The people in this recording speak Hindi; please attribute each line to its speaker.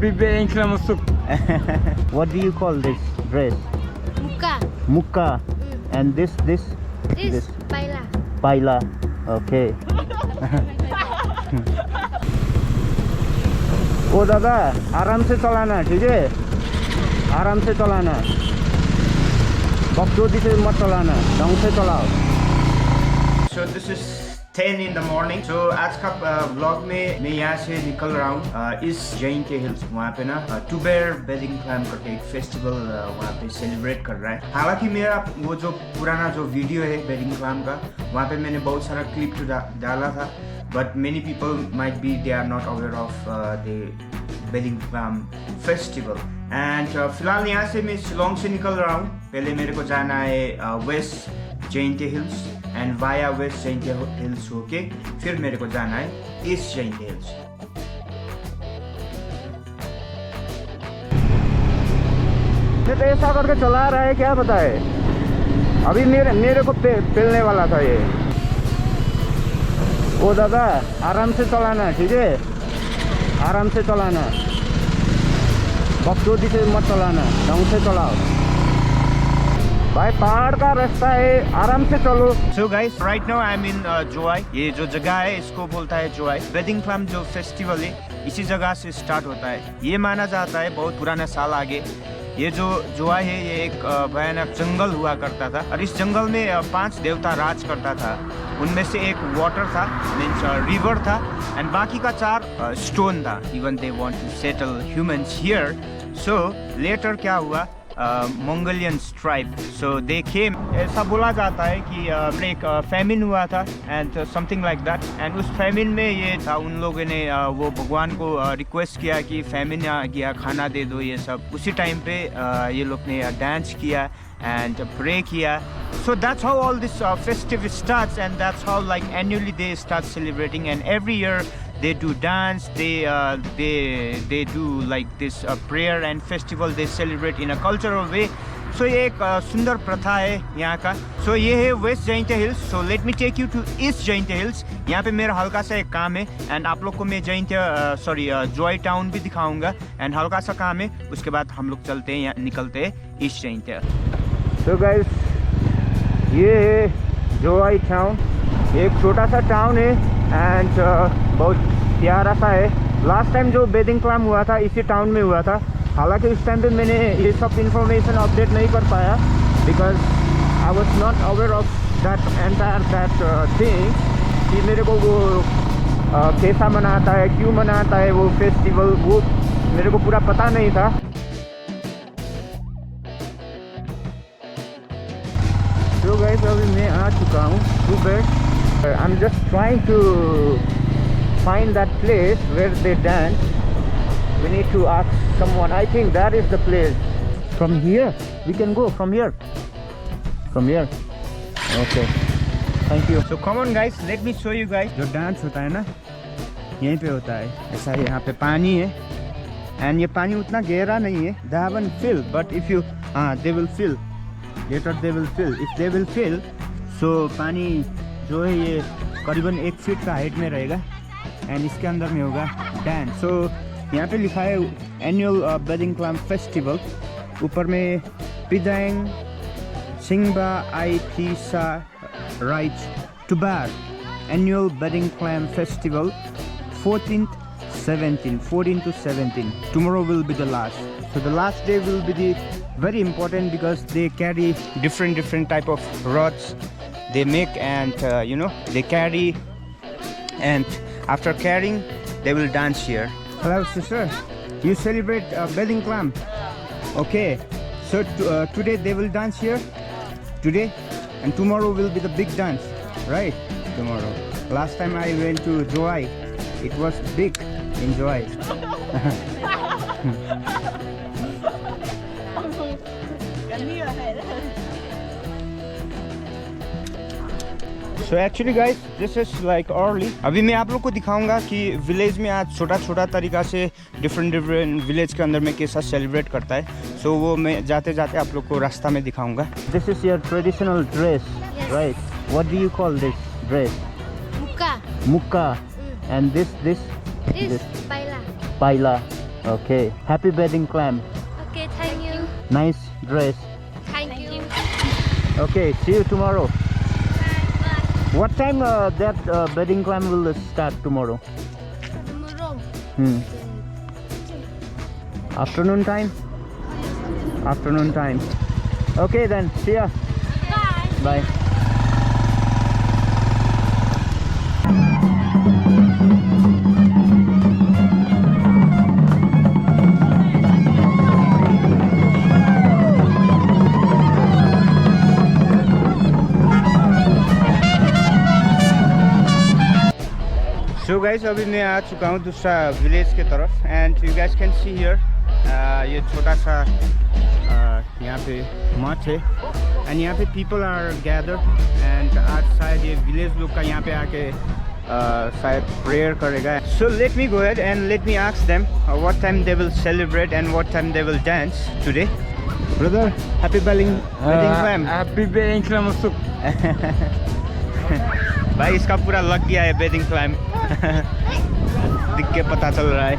Speaker 1: Behdienkhlam.
Speaker 2: What do you call this dress?
Speaker 3: Muka.
Speaker 2: Muka. And this?
Speaker 3: This paila.
Speaker 2: Paila. Okay. ओ दादा आराम से चलाना, ठीक है? आराम से चलाना, बकचोदी से मत चलाना, ढंग से चलाओ.
Speaker 4: So this is 10 in the morning. So आज का vlog में मैं यहाँ से निकल रहा हूँ इस जयंती हिल्स. वहाँ पे ना टूबेर बेडिंगक्लैम करके एक फेस्टिवल वहाँ पे सेलिब्रेट कर रहा है. हालांकि मेरा वो जो पुराना जो वीडियो है बेडिंगक्लैम का, वहाँ पे मैंने बहुत सारा क्लिप तो डाला था. But many people might be they are not aware of the Behdienkhlam festival. And फिलहाल यहाँ से मैं शिलोंग से निकल रहा हूँ. पहले मेरे को जाना है West Jayanti Hills and via West Jayanti Hills होके फिर मेरे को जाना है ईस्ट जयंती हिल्स.
Speaker 2: ये तो ऐसा करके चला रहा है, क्या पता है. अभी मेरे को पेलने वाला था ये. ओ दादा आराम से चलाना, ठीक है? आराम से चलाना, बकचोदी से मत चलाना, ढंग से चलाओ भाई. पहाड़ का रास्ता है, आराम से चलो.
Speaker 4: So guys, right now I'm in जोआई. ये जो जगह है इसको बोलता है जोआई. बेडिंगक्लैम जो फेस्टिवल है इसी जगह से स्टार्ट होता है. ये माना जाता है बहुत पुराने साल आगे ये जो जोआई है ये एक भयानक जंगल हुआ करता था और इस जंगल में 5 देवता राज करता था. उनमें से एक वाटर था, मीन्स रिवर था, एंड बाकी का 4 स्टोन था. Even they want to settle humans here. So later क्या हुआ, मंगोलियन ट्राइब, सो दे केम. ऐसा बोला जाता है कि एक फैमिन हुआ था and something like that. And उस फैमिन में ये था, उन लोगों ने वो भगवान को रिक्वेस्ट किया कि फैमिन आ गया, खाना दे दो ये सब. उसी टाइम पे ये लोग ने डांस किया and pray kiya. So that's how all this festive starts, and that's how like annually they start celebrating, and every year they do dance, they do like this prayer and festival they celebrate in a cultural way. So ये एक सुंदर प्रथा है यहाँ का. So ये है West Jayanti Hills. So let me take you to East Jayanti Hills. यहाँ पे मेरा हल्का सा एक काम है एंड आप लोग को मैं जोआई टाउन भी दिखाऊंगा एंड हल्का सा काम है. उसके बाद हम लोग चलते हैं, निकलते हैं ईस्ट जयंती.
Speaker 2: तो गाइस ये है जोआई टाउन. एक छोटा सा टाउन है एंड बहुत प्यारा सा है. लास्ट टाइम जो बेडिंगक्लैम हुआ था इसी टाउन में हुआ था. हालांकि इस टाइम पे मैंने ये सब इंफॉर्मेशन अपडेट नहीं कर पाया because I was not aware of that entire thing कि मेरे को वो कैसा मनाता है, क्यों मनाता है वो फेस्टिवल, वो मेरे को पूरा पता नहीं था. तो गाइस अभी मैं आ चुका हूँ टूबेर. I am just trying to find that place where they dance. We need to ask someone. I think that is the place. From here we can go. From here. Okay, thank you.
Speaker 4: So come on guys, let me show you guys. जो डांस होता है ना यहीं पे होता है. ऐसा यहाँ पे पानी है एंड ये पानी उतना गहरा नहीं है. They haven't fill, but if you they will fill later. They will fill. If they will fill, so पानी जो है ये करीबन 1 फीट का हाइट में रहेगा एंड इसके अंदर में होगा डांस. So यहाँ पे लिखा है एनुअल बेडिंगक्लैम फेस्टिवल. ऊपर में पिदांग सिंगबा आई पीसा right टूबेर annual बेडिंगक्लैम festival 14 to 17. Tomorrow will be the last. So the last day will be the very important because they carry different type of rods they make and they carry, and after carrying they will dance here. Hello sister, you celebrate Behdienkhlam? Okay, so today they will dance here today and tomorrow will be the big dance, right? Tomorrow. Last time I went to Joai, it was big in Joai. So actually guys, this is like early. अभी मैं आप लोग को दिखाऊंगा कि विलेज में आज छोटा तरीका से डिफरेंट विलेज के अंदर में कैसा सेलिब्रेट करता है. So वो मैं जाते जाते आप लोग को रास्ता में दिखाऊंगा.
Speaker 2: This is your traditional dress,
Speaker 3: Yes.
Speaker 2: right? What do you call this dress?
Speaker 3: Muka.
Speaker 2: Muka. And this
Speaker 3: This paila.
Speaker 2: paila. Okay. Happy Behdienkhlam.
Speaker 3: Okay, thank you.
Speaker 2: Nice dress.
Speaker 3: Thank you.
Speaker 2: Okay, see you tomorrow.
Speaker 3: Bye.
Speaker 2: What time that Behdienkhlam will start tomorrow?
Speaker 3: Tomorrow.
Speaker 2: Afternoon time? Afternoon time. Okay then, see ya.
Speaker 3: Bye.
Speaker 2: Bye. So guys, अभी मैं आ चुका हूँ दूसरा विलेज के तरफ and you guys can see here ये छोटा सा यहाँ पे मठ है एंड यहाँ पे पीपल आर गैदर एंड आज शायद ये विलेज लोग का यहाँ पे आके शायद प्रेयर करेगा. So let me go ahead and let me ask them what time they will celebrate and what time they will dance today. Brother, happy Behdienkhlam.
Speaker 1: Happy Behdienkhlam also.
Speaker 2: भाई इसका पूरा लग गया है Behdienkhlam. दिख के पता चल रहा है.